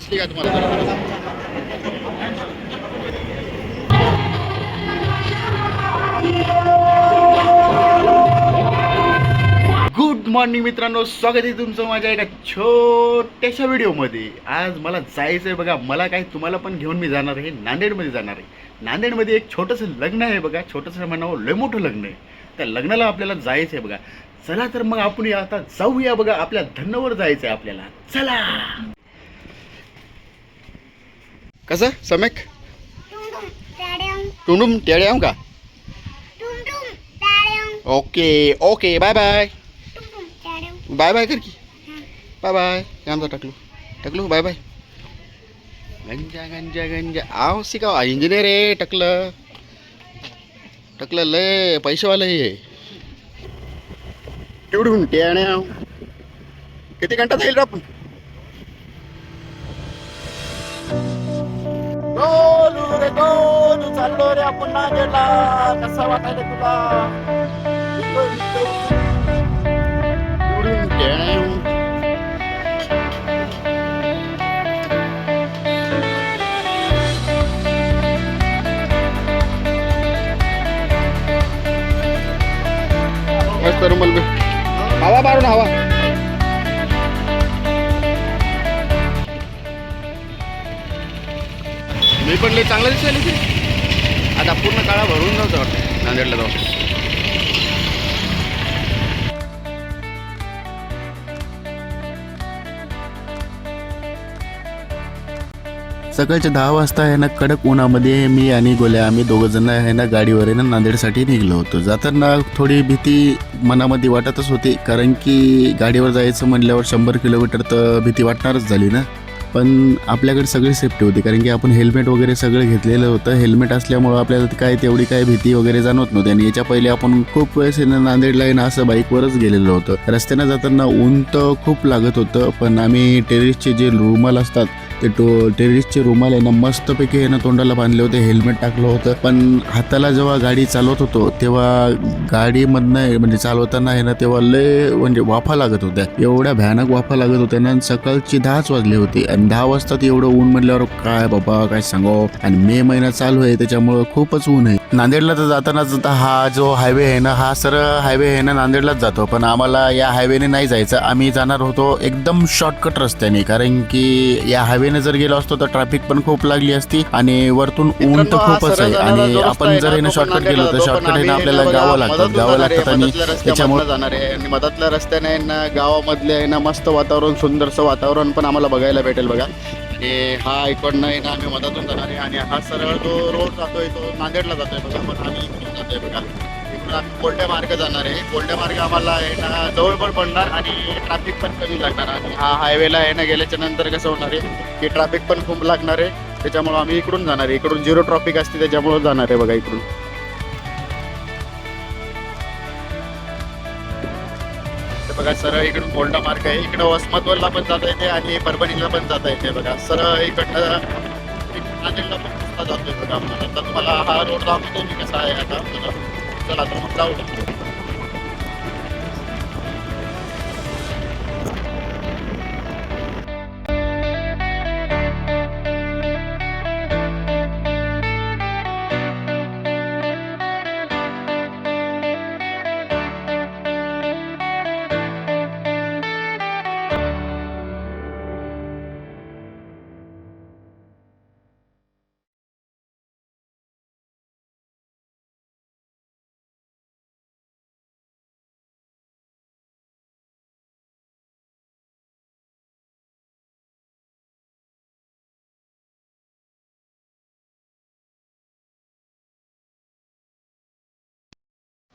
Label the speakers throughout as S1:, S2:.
S1: ठीक आहे तुम्हाला. गुड मॉर्निंग मित्रांनो, स्वागत आहे तुमचं माझ्या एका छोट्याशा व्हिडिओमध्ये. आज मला जायचं आहे बघा. मला काय, तुम्हाला पण घेऊन मी जाणार आहे, नांदेडमध्ये जाणार आहे. नांदेडमध्ये एक छोटंसं लग्न आहे बघा. छोटंसं म्हणावं, लय मोठं लग्न आहे. त्या लग्नाला आपल्याला जायचं आहे बघा. चला तर मग आपण आता जाऊया बघा. आपल्या धन्नावर जायचं आहे आपल्याला. चला. कसं सम्यक टुंडुम टेड्याम का? Okay okay, bye bye. Bye bye कर की. Bye bye. आमचा टकलू टकलू बाय बाय. गंजा गंजा गंजा आव शिकाव. इंजिनियर आहे टकलं. टकलं लय पैसेवालं आहे. तेवढून टेण्या किती घंटा जाईल रे आपण? गोलू रे गोलू, चाललो रे आपण नांदेडला. कसं वाटायला तुला? मस्त रुमाल हवा मारून हवा. मी पण लय चांगला दिसायला की. आता पूर्ण काळा भरून जाऊ वाटतं नांदेडला जाऊ. सकाळच्या 10 वाजता आहे ना, कडक उन्हामध्ये मी आणि गोल्या आम्ही दोघं जण आहे ना गाडीवर आहे ना नांदेडसाठी निघलो होतो. जाताना थोडी भीती मनामध्ये वाटतच होती, कारण की गाडीवर जायचं म्हणल्यावर 100 किलोमीटर तर भीती वाटणारच झाली ना. पण आपल्याकडे सगळी सेफ्टी होती, कारण की आपण हेल्मेट वगैरे सगळं घेतलेलं होतं. हेल्मेट असल्यामुळं आपल्याला काय तेवढी काय भीती वगैरे जाणवत नव्हती. आणि याच्या पहिले आपण खूप वेळेस नांदेडला आहे ना असं बाईकवरच गेलेलो होतं. रस्त्यानं जाताना ऊन तर खूप लागत होतं, पण आम्ही टेरिसचे जे रुमाल असतात ते टेरिसचे रुमाल आहे ना मस्तपैकी आहे ना तोंडाला बांधले होते. हेल्मेट टाकलं होतं, पण हाताला जेव्हा गाडी चालवत होतो तेव्हा गाडीमधनं म्हणजे चालवताना आहे ना तेव्हा लय म्हणजे वाफा लागत होत्या. एवढ्या भयानक वाफा लागत होत्या ना. सकाळची 10च वाजले होते आणि 10 वाजता एवढं ऊन म्हटल्यावर काय बाबा काय सांगावं. आणि मे महिना चालू आहे त्याच्यामुळं खूपच ऊन आहे. नांदेडला तर जाताना हा जो हायवे आहे ना, हा सरळ हायवे आहे ना नांदेडलाच जातो, पण आम्हाला या हायवेने नाही जायचं. आम्ही जाणार होतो एकदम शॉर्टकट रस्त्याने, कारण की या हायवेने जर गेलो असतो तर ट्रॅफिक पण खूप लागली असती आणि वरतून ऊन तर खूपच आहे. आणि आपण जर आहे शॉर्टकट गेलो तर शॉर्टकट आहे ना आपल्याला गावं लागतात आणि त्याच्यामुळे जाणार आहे. आणि मधातल्या रस्त्याने आहे ना गावामधले आहे ना मस्त वातावरण, सुंदरसं वातावरण पण आम्हाला बघायला भेटेल बघा. आणि हा इकडनं आहे ना आम्ही मधातून जाणार आहे आणि हा सरळ जो रोड जातोय तो नांदेडला जातोय बघा. पण आम्ही इकडून जातोय बघा. इकडून आम्ही कोल्ड्या मार्ग जाणार आहे. कोल्ड्या मार्ग आम्हाला आहे ना जवळ पण पडणार आणि ट्रॅफिक पण कमी लागणार. आणि हा हायवेला आहे ना गेल्याच्या नंतर कसं होणार आहे की ट्रॅफिक पण खूप लागणार आहे. त्याच्यामुळं आम्ही इकडून जाणार आहे. इकडून 0 ट्रॅफिक असते त्याच्यामुळं जाणार आहे बघा इकडून. बघा सरळ इकडून कोल्डा मार्ग आहे. इकडं वसमतवरला पण जाता येते आणि परभणीला पण जाता येते बघा. सरळ इकडनं नांदेडला पण जातोय बघा. आता तुम्हाला हा रोड दाखवतो मी कसा आहे आता. चला तर मग जाऊ.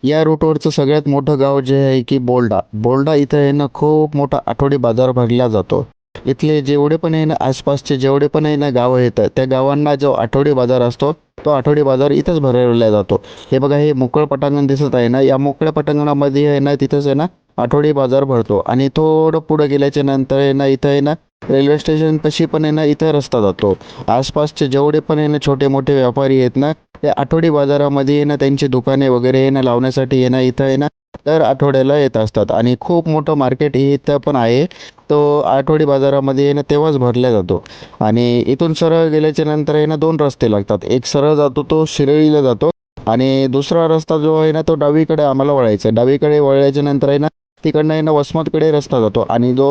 S1: या रूटवरचं सगळ्यात मोठं गाव जे आहे की बोल्डा. बोल्डा इथं आहे ना खूप मोठा आठवडी बाजार भरला जातो. इथले जेवढे पण आहे ना आसपासचे जेवढे पण आहे ना गावं येतात त्या गावांना जो आठवडी बाजार असतो तो आठवडी बाजार इथंच भरवला जातो. हे बघा, हे मोकळं पटांगण दिसत आहे ना, या मोकळ्या पटांगणामध्ये आहे ना तिथंच आहे ना आठवडी बाजार भरतो. आणि थोडं पुढं गेल्याच्या नंतर आहे ना इथं आहे ना रेल्वे स्टेशन पाशी पण आहे ना इथं रस्ता जातो. आसपासचे जेवढे पण आहे ना छोटे मोठे व्यापारी आहेत ना त्या आठवडी बाजारामध्ये आहे ना त्यांची दुकाने वगैरे आहे ना लावण्यासाठी आहे ना इथं आहे ना दर आठवड्याला येत असतात. आणि खूप मोठं मार्केट हे इथं पण आहे. तो आठवडी बाजारामध्ये आहे ना तेव्हाच भरला जातो. आणि इथून सरळ गेल्याच्या नंतर आहे ना 2 रस्ते लागतात. एक सरळ जातो तो शिरळीला जातो आणि दुसरा रस्ता जो आहे ना तो डावीकडे आम्हाला वळायचा आहे. डावीकडे वळल्याच्या नंतर आहे ना तिकडनं आहे ना वसमतकडे रस्ता जातो आणि जो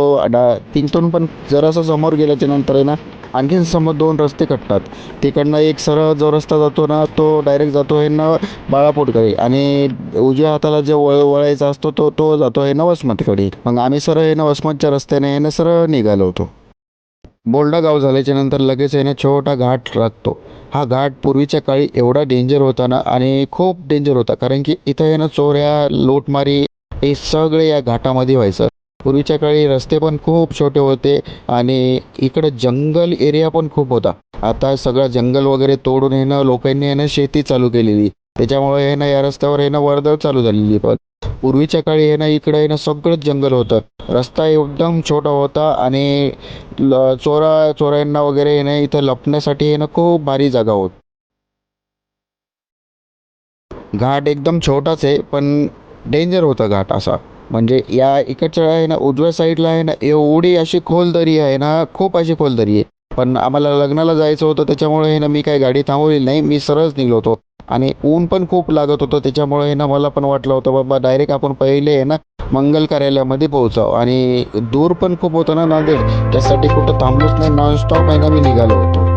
S1: तिथून पण जरासं समोर गेल्याच्या नंतर आहे ना आणखीन समोर 2 रस्ते कटतात. तिकडनं एक सरळ जो रस्ता जातो ना तो डायरेक्ट जातो आहे ना बाळापूरकडे आणि उजव्या हाताला जे वळायचा असतो तो तो जातो आहे ना वसमतकडे. मग आम्ही सरळ आहे ना वसमतच्या रस्त्याने आहे ना सरळ निघालो होतो. बोल्डा गाव झाल्याच्या नंतर लगेच आहे ना छोटा घाट लागतो. हा घाट पूर्वीच्या काळी एवढा डेंजर होता ना आणि खूप डेंजर होता कारण की इथं आहे ना चोऱ्या लूटमारी हे सगळे या घाटामध्ये व्हायचं. पूर्वीच्या काळी रस्ते पण खूप छोटे होते आणि इकडं जंगल एरिया पण खूप होता. आता सगळं जंगल वगैरे तोडून आहे ना लोकांनी आहे ना शेती चालू केलेली. त्याच्यामुळे आहे ना या रस्त्यावर आहे ना वर्दळ चालू झालेली. पण पूर्वीच्या काळी आहे ना इकडे आहे ना सगळंच जंगल होतं. रस्ता एकदम छोटा होता आणि चोऱ्यांना वगैरे आहे ना इथं लपण्यासाठी आहे ना खूप भारी जागा होती. घाट एकदम छोटाच आहे पण डेंजर होता घाट असा. म्हणजे या इकडच्या आहे ना उजव्या साईडला आहे ना एवढी अशी खोल दरी आहे ना खूप अशी खोल दरी आहे. पण आम्हाला लग्नाला जायचं होतं त्याच्यामुळे आहे ना मी काही गाडी थांबवली नाही, मी सरळच निघलो होतो. आणि ऊन पण खूप लागत होतं त्याच्यामुळे आहे ना मला पण वाटलं होतं बाबा डायरेक्ट आपण पहिले आहे ना मंगल कार्यालयामध्ये पोहोचावं. आणि दूर पण खूप होतं ना नांदेड, त्यासाठी कुठं थांबलोच नाही, नॉनस्टॉप आहे ना मी निघालो होतो.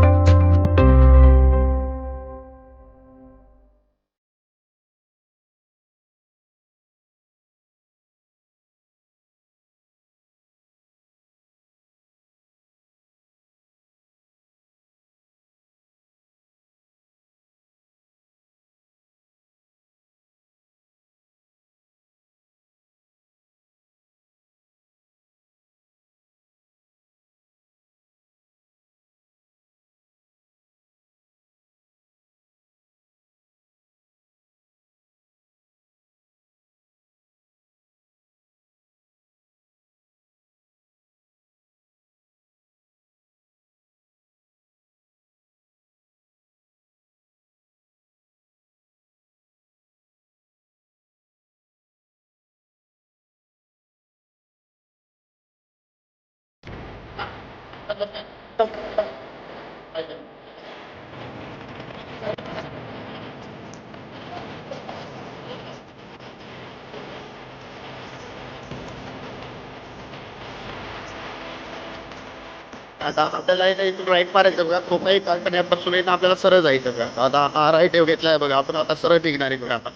S1: आता आपल्याला इथून राईट मारायचं बघा, कोकाई कारखान्यापासून इथं आपल्याला सरळ जायचं बघा. आता हा राईट घेतलाय बघा, आपण आता सरळ निघणार आहे बघा. आता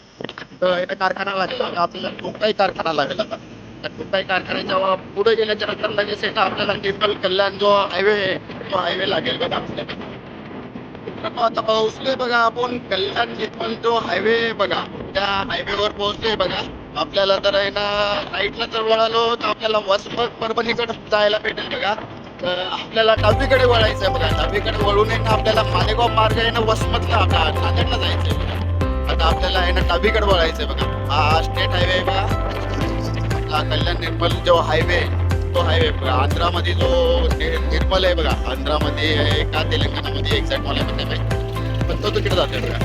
S1: तर इथं कारखाना लागेल बघा, आपल्याला कोकाई कारखाना लागेल आता. त्या कोकाई कारखान्याच्या पुढे गेल्याच्या नंतर लगेच इथं आपल्याला टिपल कल्याण जो हायवे आहे तो हायवे लागेल बघा आपल्याला. तर आता पोहोचलोय बघा आपण कल्याण निर्मल जो हायवे बघा, त्या हायवेवर पोहोचलोय बघा. आपल्याला तर आहे ना राईटला जर वळालो तर आपल्याला वसमत परभणीकडे जायला भेटेल बघा. तर आपल्याला डावीकडे वळायचं आहे बघा. डावीकडे वळून आहे ना आपल्याला मालेगाव मार्ग आहे ना वसमतला आपला नांदेडला जायचं आहे बघा. आता आपल्याला आहे ना डावीकडे वळायचं आहे बघा. हा स्टेट हायवे आहे बघा. आपला कल्याण निर्मल जो हायवे तो हायवे बघा. आंध्रामध्ये जो निर्मल आहे बघा, आंध्रामध्ये आहे का तेलंगणामध्ये एक्झॅक्ट मला पण नाही माहिती, पण तो तिकडे जातोय बघा.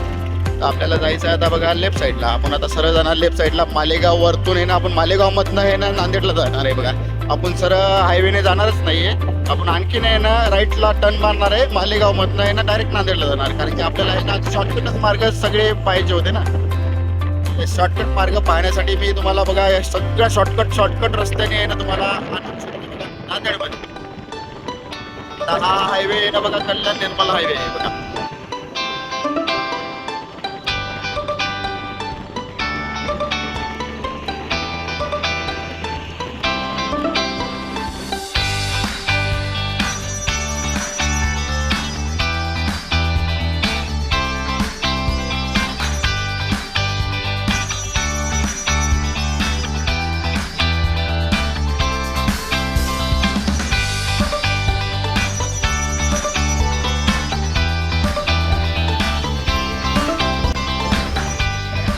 S1: तर आपल्याला जायचं आहे आता बघा लेफ्ट साईडला. आपण आता सरळ जाणार लेफ्ट साईडला. मालेगाव वरतून आहे ना आपण मालेगावमधनं आहे ना नांदेडला जाणार आहे बघा. आपण सरळ हायवेने जाणारच नाहीये, आपण आणखीन आहे ना राईटला टर्न मारणार आहे. मालेगावमधनं आहे ना डायरेक्ट नांदेडला जाणार, कारण की आपल्याला आहे ना शॉर्टकटच मार्ग सगळे पाहिजे होते ना. शॉर्टकट मार्ग पाहण्यासाठी मी तुम्हाला बघा या सगळ्या शॉर्टकट रस्त्याने आहे ना तुम्हाला नांदेडमध्ये. आता हा हायवे आहे ना बघा कल्याण निर्मल हायवे आहे बघा.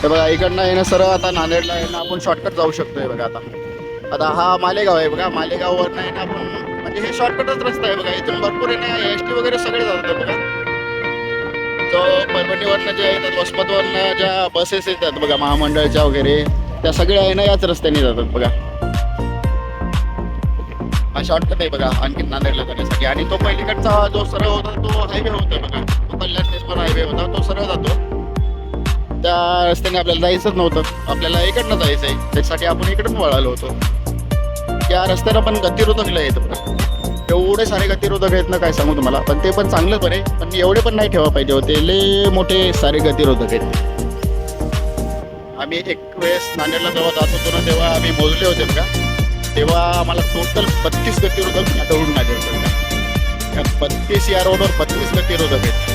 S1: तर बघा इकडनं आहे ना सरळ आता नांदेडला आहे ना आपण शॉर्टकट जाऊ शकतोय बघा. आता आता हा मालेगाव आहे बघा. मालेगाववर आहे ना आपण म्हणजे हे शॉर्टकटच रस्ता आहे बघा. इथून भरपूर आहे ना एस टी वगैरे सगळे जातात बघा. जो परभणीवरनं जे येतात, वसमतवरनं ज्या बसेस येतात बघा महामंडळच्या वगैरे, त्या सगळ्या आहे ना याच रस्त्याने जातात बघा. हा शॉर्टकट आहे बघा आणखी नांदेडला जाण्यासाठी. आणि तो पहिलीकडचा जो सरळ होता तो हायवे होता बघा, तो कल्याण तेजपूर हायवे होता, तो सरळ जातो. त्या रस्त्याने आपल्याला जायचंच नव्हतं, आपल्याला इकडनं जायचं आहे, त्याच्यासाठी आपण इकडून वळालो होतो. या रस्त्याला पण गतिरोधक लय आहेत बघा, एवढे सारे गतिरोधक आहेत ना काय सांगू तुम्हाला. पण ते पण चांगलं बरे, पण एवढे पण नाही ठेवा पाहिजे होते, लय मोठे सारे गतिरोधक आहेत. आम्ही एक वेळेस नांदेडला जेव्हा जात होतो ना तेव्हा आम्ही मोजले होते बघा, तेव्हा आम्हाला टोटल 32 गतिरोधक आढळून आले होते. त्या 32 या रोडवर 32 गतिरोधक आहेत.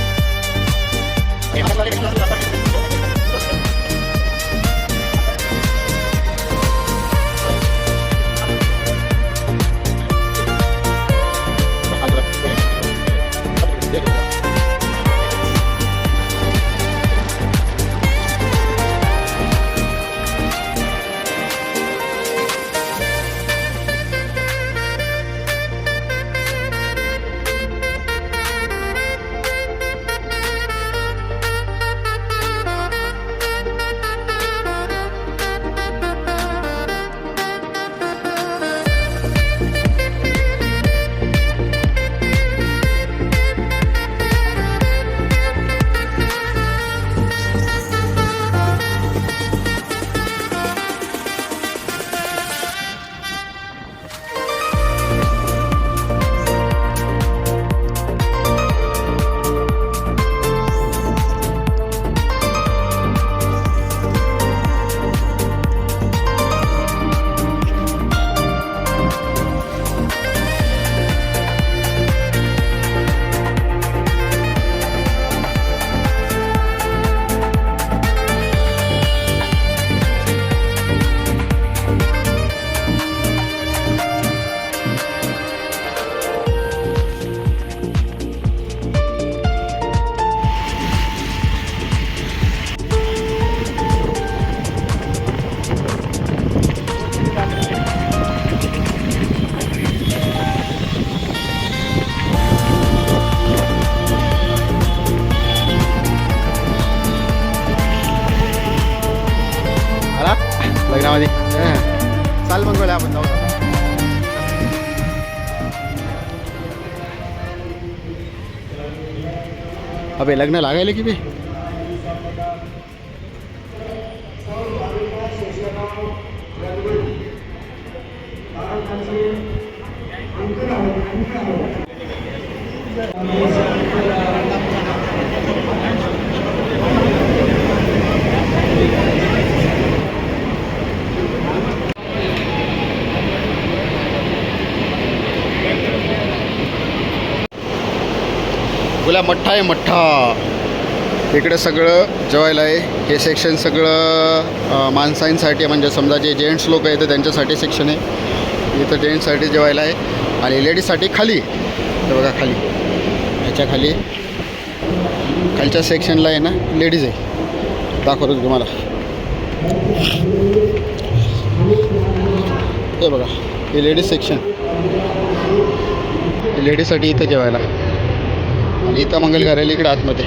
S1: लग्नामध्ये चाल मग गोळ्या आपण जाऊ. अबे लग्न लागायला की बे. गुला मठ्ठा आहे मठ्ठा. इकडे सगळं जेवायला आहे. हे सेक्शन सगळं माणसांसाठी, म्हणजे समजा जे जेंट्स लोक आहेत त्यांच्यासाठी सेक्शन आहे. इथं जेंट्ससाठी जेवायला आहे आणि लेडीजसाठी खाली. हे बघा खाली, ह्याच्या खाली खालच्या सेक्शनला आहे ना लेडीज आहे. दाखवतो तुम्हाला. हे बघा हे लेडीज सेक्शन, लेडीजसाठी इथं जेवायला. आणि इथं मंगल कार्यालय इकडे आतमध्ये.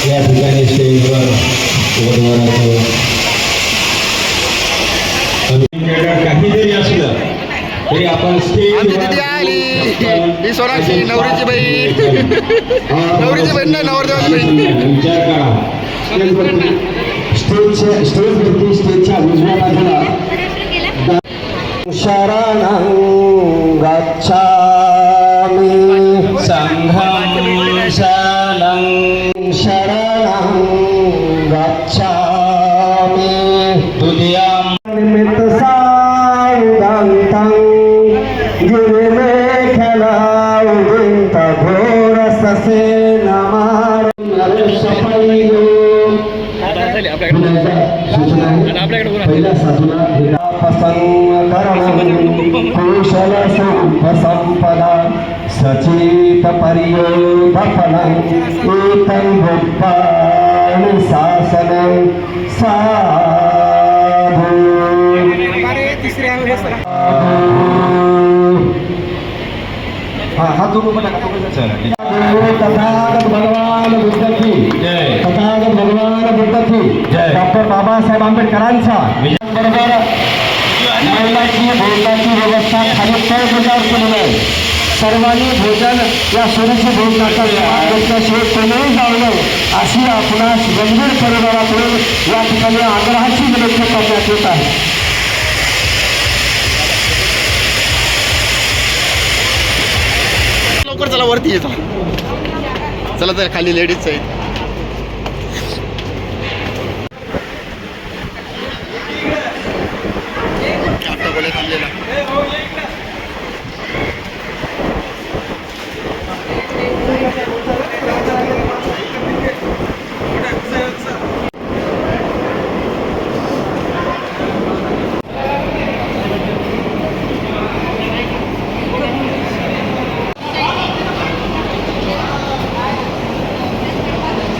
S2: या ठिकाणी स्टेजवर काही जरी असलं तरी आपण
S1: आमची दिदी आली ही सोनाक्षी नवरीची बहीण नवरीची बहीण नाही नवरदेवाची बहीण
S2: विचार करा स्टेजच्या उजव्या बाजूला शरणं गच्छामि संघं शरणं गच्छामि तुदियं निमित्त सायुधन्तं गिरिमेखलावृन्त घोरससे नमार नरसपैयो पहिल्या साधूला कुशल संपदा सचेत पर्योधफलं एतं भुक्तानि शासनं साधु हाथ दोनों में तथागत भगवान बुद्ध की जय तथागत भगवान बुद्ध की जय डॉक्टर बाबासाहेब आंबेडकरांचा बरोबर महिलांची भोजनाची व्यवस्था खाली तळ गुजार केलेली आहे सर्वांनी भोजन या सोयीची भोजनाचा घेतल्याशिवाय कोणीही जाऊ नये अशी आपणास गंभीर परिवाराकडून या ठिकाणी आग्रहाची विनंती करण्यात येत आहे
S1: लवकर चला वरती येतो चला तर खाली लेडीज आहेत आता बोले थांबलेला